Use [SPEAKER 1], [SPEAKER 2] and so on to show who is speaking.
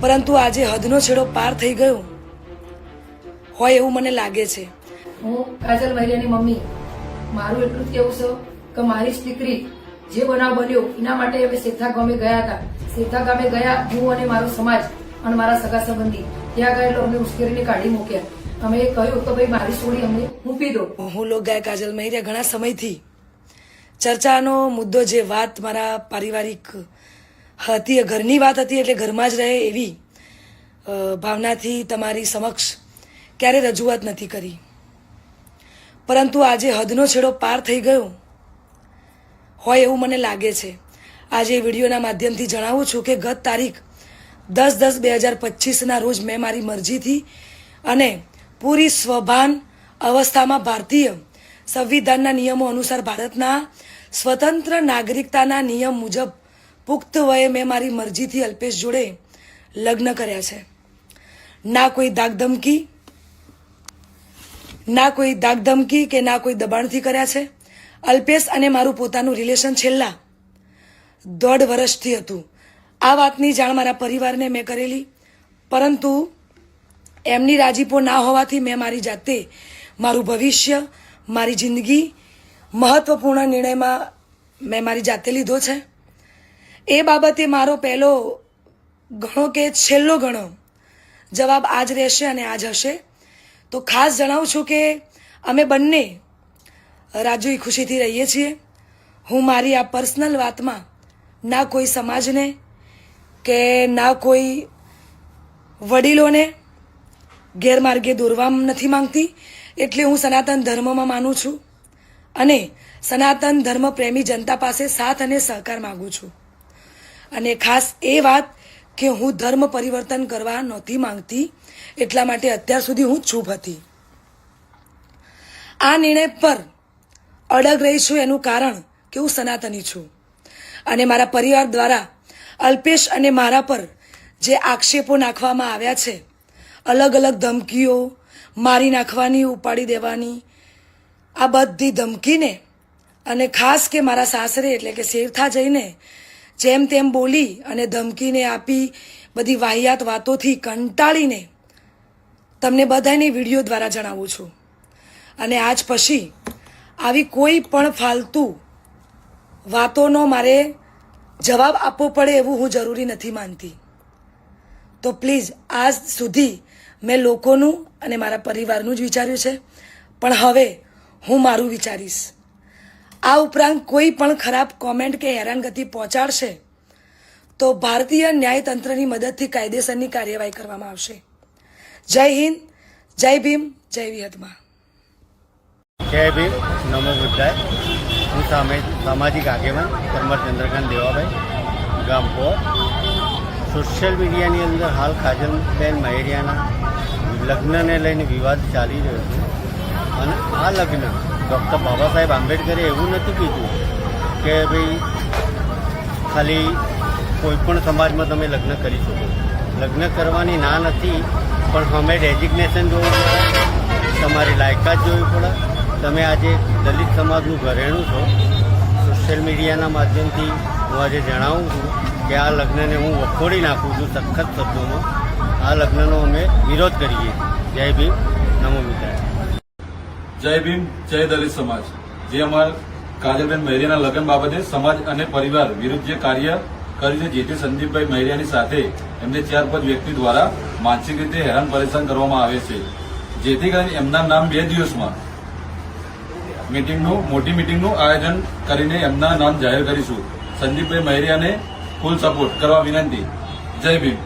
[SPEAKER 1] પરંતુ આજે હદનો છેડો પાર થઈ ગયો હોય એવું મને લાગે છે.
[SPEAKER 2] હું કાજલ મહેરિયાની મમ્મી, મારું એટલું જ કેવું છે કે મારી જ દીકરી જે બનાવ બન્યો એના માટે અમે સેથા ગામે ગયા હતા. સેથા ગામે ગયા હું અને મારો સમાજ અને મારા સગા સંબંધી ત્યાં ગયેલો અમને ઉશ્કેરીને કાઢી મૂક્યા. અમે કહ્યું કે ભાઈ મારી છોડી અમને મૂકી દો.
[SPEAKER 1] હું લોક ગાય કાજલ મહેરિયા ઘણા સમયથી ચર્ચાનો મુદ્દો જે વાત મારા પારિવારિક હતી, ઘરની વાત હતી, એટલે ઘરમાં જ રહે એવી ભાવનાથી તમારી સમક્ષ ક્યારે રજૂઆત નથી કરી. પરંતુ આજે હદનો છેડો પાર થઈ ગયો હોય એવું મને લાગે છે. આજે વિડીયોના માધ્યમથી જણાવું છું કે ગત તારીખ 10/10/2025ના રોજ મેં મારી મરજીથી અને પૂરી સ્વભાન અવસ્થામાં ભારતીય સંવિધાનના નિયમો અનુસાર ભારતના સ્વતંત્ર નાગરિકતાના નિયમ મુજબ પુખ્ત વયે મેં મારી મરજીથી અલ્પેશ જોડે લગ્ન કર્યા છે. ના કોઈ ધાકધમકી કે ના કોઈ દબાણથી કર્યા છે. અલ્પેશ અને મારું પોતાનું રિલેશન છેલ્લા 1.5 વર્ષથી હતું. આ વાતની જાણ મારા પરિવારને મેં કરેલી, પરંતુ એમની રાજીપો ના હોવાથી મેં મારી જાતે મારું ભવિષ્ય, મારી જિંદગી મહત્વપૂર્ણ નિર્ણયમાં મેં મારી જાતે લીધો છે. એ બાબતે મારો પહેલો ઘણો કે છેલ્લો ઘણો જવાબ આજ રહેશે અને આજ હશે. તો ખાસ જણાવું છું કે અમે બંને રાજી ખુશીથી રહીએ છીએ. હું મારી આ પર્સનલ વાતમાં ના કોઈ સમાજને કે ના કોઈ વડીલોને ગેરમાર્ગે દોરવા નથી માંગતી. એટલે હું સનાતન ધર્મમાં માનું છું અને સનાતન ધર્મ પ્રેમી જનતા પાસે સાથ અને સહકાર માગું છું. અને ખાસ એ વાત કે હું ધર્મ પરિવર્તન કરવા નહોતી માંગતી, એટલા માટે અત્યાર સુધી હું ચૂપ હતી. આ નિર્ણય પર અડગ રહી છું એનું કારણ કે હું સનાતની છું અને મારા પરિવાર દ્વારા અલ્પેશ અને મારા પર જે આક્ષેપો નાખવામાં આવ્યા છે, અલગ અલગ ધમકીઓ, મારી નાખવાની, ઉપાડી દેવાની, આ બધી ધમકીને અને ખાસ કે મારા સાસરે એટલે કે શેરથા જઈને જેમ તેમ બોલી અને ધમકીને આપી બધી વાહિયાત વાતોથી કંટાળીને તમને બધાની વિડીયો દ્વારા જણાવું છું. અને આજ પછી આવી કોઈ પણ ફાલતુ વાતોનો મારે જવાબ આપવો પડે એવું હું જરૂરી નથી માનતી. તો પ્લીઝ, આજ સુધી મેં લોકોનું અને મારા પરિવારનું જ વિચાર્યું છે, પણ હવે હું મારું વિચારીશ. આ ઉપરાંત કોઈ પણ ખરાબ કોમેન્ટ કે હેરાનગતિ પહોંચાડશે તો ભારતીય ન્યાયતંત્રની મદદથી કાયદેસરની કાર્યવાહી કરવામાં આવશે. જય હિન્દ, જય ભીમ, જય વિહતમાં.
[SPEAKER 3] જય ભીમ, નમો બુદ્ધાય. હું સામાજિક આગેવાન પરમર ચંદ્રકાંત દેવાભાઈ, ગામ પોર. સોશિયલ મીડિયાની અંદર હાલ કાજલબેન મહેરિયાના લગ્નને લઈને વિવાદ ચાલી રહ્યો છે. અને આ લગ્ન ડૉક્ટર બાબા સાહેબ આંબેડકરે એવું નથી કીધું કે ભાઈ ખાલી કોઈપણ સમાજમાં તમે લગ્ન કરી શકો. લગ્ન કરવાની ના નથી, પણ અમે ડેઝિગ્નેશન જોવું પડે, તમારી લાયકાત જોવી પડે. તમે આજે દલિત સમાજનું ઘરેણું છો. સોશિયલ મીડિયાના માધ્યમથી હું આજે જણાવું છું કે આ લગ્નને હું વખોડી નાખું છું સખત શબ્દોમાં. આ લગ્નનો અમે વિરોધ કરીએ. જય ભીમ, નમો બુદ્ધાય.
[SPEAKER 4] જય ભીમ, જય દલિત સમાજ. જે અમારા કાજલબેન મહેરિયાના લગ્ન બાબતે સમાજ અને પરિવાર વિરુદ્ધ જે કાર્ય કર્યું છે, જેથી સંદીપભાઈ મહેરિયાની સાથે એમને 4-5 વ્યક્તિ દ્વારા માનસિક રીતે હેરાન પરેશાન કરવામાં આવે છે. જેથી કરીને એમના નામ 2 દિવસમાં મોટી મિટિંગનું આયોજન કરીને એમના નામ જાહેર કરીશું. સંદીપભાઈ મહેરિયાને ફૂલ સપોર્ટ કરવા વિનંતી. જય ભીમ.